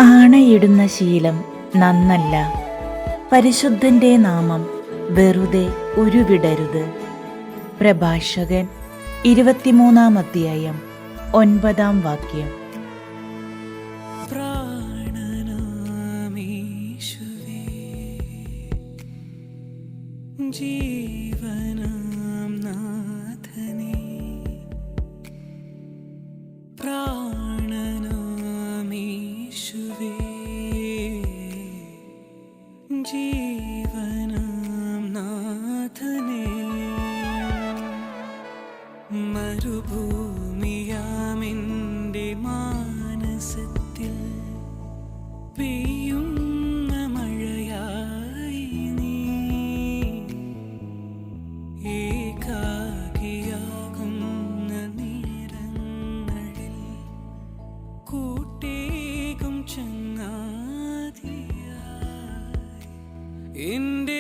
ആണയിടുന്ന ശീലം നന്നല്ല. പരിശുദ്ധന്റെ നാമം വെറുതെ ഉരുവിടരുത്. പ്രഭാഷകൻ 23-ാം അധ്യായം 9-ാം വാക്യം. പ്രാണനാമീശുവേ, ജീവനാം നാഥനേ, പ്രാണനാമീശുവേ, ജീവനാം നാഥനേ. മരുഭൂമിയാമെൻ്റെ മാനസത്തിൽ പെയ്യുന്ന മഴയായി നീ, ഏകാകിയാകുന്ന നേരങ്ങളിൽ കൂട്ടേകും ചങ്ങാതിയായി. എൻ്റെ